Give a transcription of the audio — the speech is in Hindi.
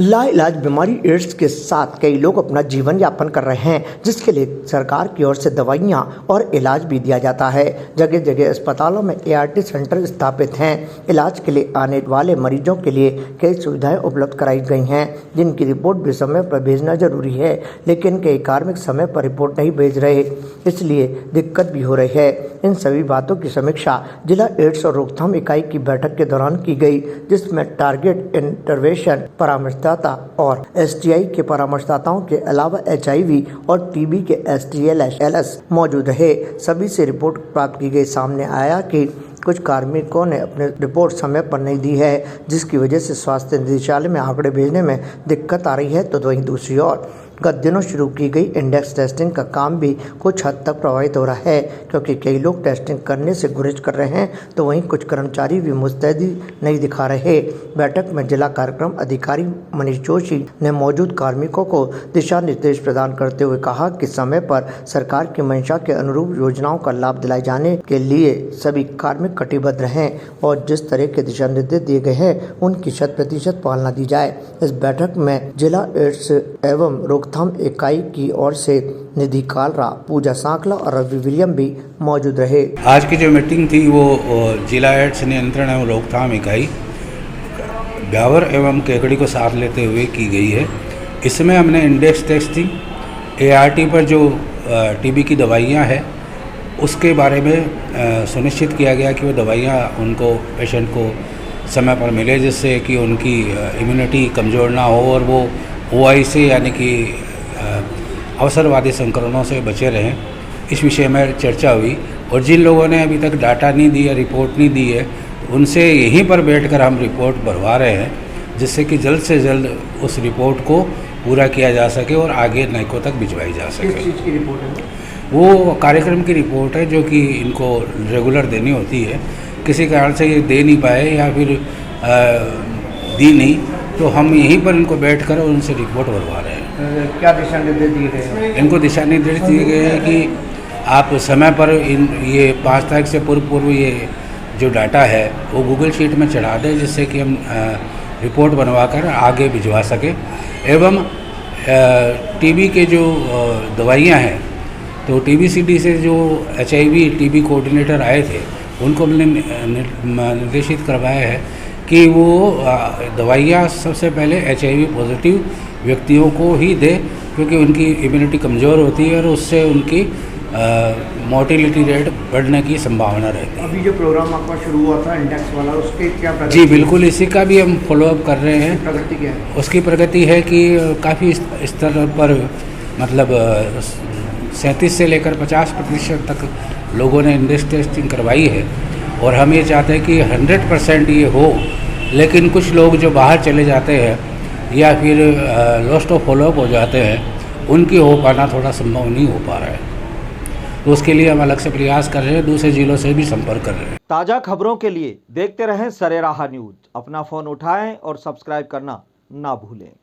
लाइलाज बीमारी एड्स के साथ कई लोग अपना जीवन यापन कर रहे हैं, जिसके लिए सरकार की ओर से दवाइयां और इलाज भी दिया जाता है। जगह जगह अस्पतालों में ART सेंटर स्थापित हैं। इलाज के लिए आने वाले मरीजों के लिए कई सुविधाएं उपलब्ध कराई गई हैं, जिनकी रिपोर्ट भी समय पर भेजना जरूरी है, लेकिन कई कार्मिक समय पर रिपोर्ट नहीं भेज रहे, इसलिए दिक्कत भी हो रही है। इन सभी बातों की समीक्षा जिला एड्स और रोकथाम इकाई की बैठक के दौरान की गई, जिसमें टारगेट इंटरवेंशन परामर्शदाता और STI के परामर्शदाताओं के अलावा HIV और TB के STLS मौजूद रहे। सभी से रिपोर्ट प्राप्त की गई। सामने आया कि कुछ कार्मिकों ने अपने रिपोर्ट समय पर नहीं दी है, जिसकी वजह से स्वास्थ्य निदेशालय में आंकड़े भेजने में दिक्कत आ रही है। तो वहीं दूसरी ओर गत दिनों शुरू की गई इंडेक्स टेस्टिंग का काम भी कुछ हद तक प्रभावित हो रहा है, क्योंकि कई लोग टेस्टिंग करने से गुरेज कर रहे हैं, तो वहीं कुछ कर्मचारी भी मुस्तैदी नहीं दिखा रहे। बैठक में जिला कार्यक्रम अधिकारी मनीष जोशी ने मौजूद कार्मिकों को दिशा निर्देश प्रदान करते हुए कहा कि समय पर सरकार की मंशा के अनुरूप योजनाओं का लाभ दिलाए जाने के लिए सभी कार्मिक कटिबद्ध रहें और जिस तरह के दिशा निर्देश दिए गए हैं उनकी 100% पालना दी जाए। इस बैठक में जिला एड्स एवं रोकथाम इकाई की ओर से निधि कालरा, पूजा सांकला और रवि विलियम भी मौजूद रहे। आज की जो मीटिंग थी वो जिला एड्स नियंत्रण एवं रोकथाम इकाई ब्यावर एवं केकड़ी को साथ लेते हुए की गई है। इसमें हमने इंडेक्स टेस्टिंग, ART पर जो TB की दवाइयाँ हैं उसके बारे में सुनिश्चित किया गया कि वो दवाइयाँ उनको पेशेंट को समय पर मिले, जिससे कि उनकी इम्यूनिटी कमज़ोर ना हो और वो OI से यानी कि अवसरवादी संक्रमणों से बचे रहें। इस विषय में चर्चा हुई और जिन लोगों ने अभी तक डाटा नहीं दी है, रिपोर्ट नहीं दी है, उनसे यहीं पर बैठकर हम रिपोर्ट भरवा रहे हैं, जिससे कि जल्द से जल्द उस रिपोर्ट को पूरा किया जा सके और आगे नायकों तक भिजवाई जा सके। किस चीज़ की रिपोर्ट है? वो कार्यक्रम की रिपोर्ट है जो कि इनको रेगुलर देनी होती है। किसी कारण से ये दे नहीं पाए या फिर दी नहीं, तो हम यहीं पर इनको बैठकर उनसे रिपोर्ट भरवा रहे हैं। क्या दिशा निर्देश दिए गए हैं? इनको दिशा निर्देश दिए गए हैं कि आप समय पर ये 5 तारीख से पूर्व ये जो डाटा है वो गूगल शीट में चढ़ा दें, जिससे कि हम रिपोर्ट बनवाकर आगे भिजवा सकें। एवं TB के जो दवाइयाँ हैं, तो TBCD से जो HIV TB कोऑर्डिनेटर आए थे उनको हमने निर्देशित करवाया है कि वो दवाइयाँ सबसे पहले HIV पॉजिटिव व्यक्तियों को ही दे, क्योंकि उनकी इम्यूनिटी कमज़ोर होती है और उससे उनकी मोर्टिलिटी रेट बढ़ने की संभावना रहती है। अभी जो प्रोग्राम आपका शुरू हुआ था इंडेक्स वाला, उसके क्या प्रगति? जी बिल्कुल, इसी का भी हम फॉलोअप कर रहे हैं। प्रगति क्या है? उसकी प्रगति है कि काफ़ी स्तर पर मतलब 37 से लेकर 50% तक लोगों ने इंडेक्स टेस्टिंग करवाई है और हम ये चाहते हैं कि 100% ये हो, लेकिन कुछ लोग जो बाहर चले जाते हैं या फिर लॉस्ट ऑफ फॉलोअप हो जाते हैं, उनकी हो पाना थोड़ा संभव नहीं हो पा रहा है, तो उसके लिए हम अलग से प्रयास कर रहे हैं, दूसरे जिलों से भी संपर्क कर रहे हैं। ताज़ा खबरों के लिए देखते रहें सरेराह न्यूज़। अपना फ़ोन उठाएं और सब्सक्राइब करना ना भूलें।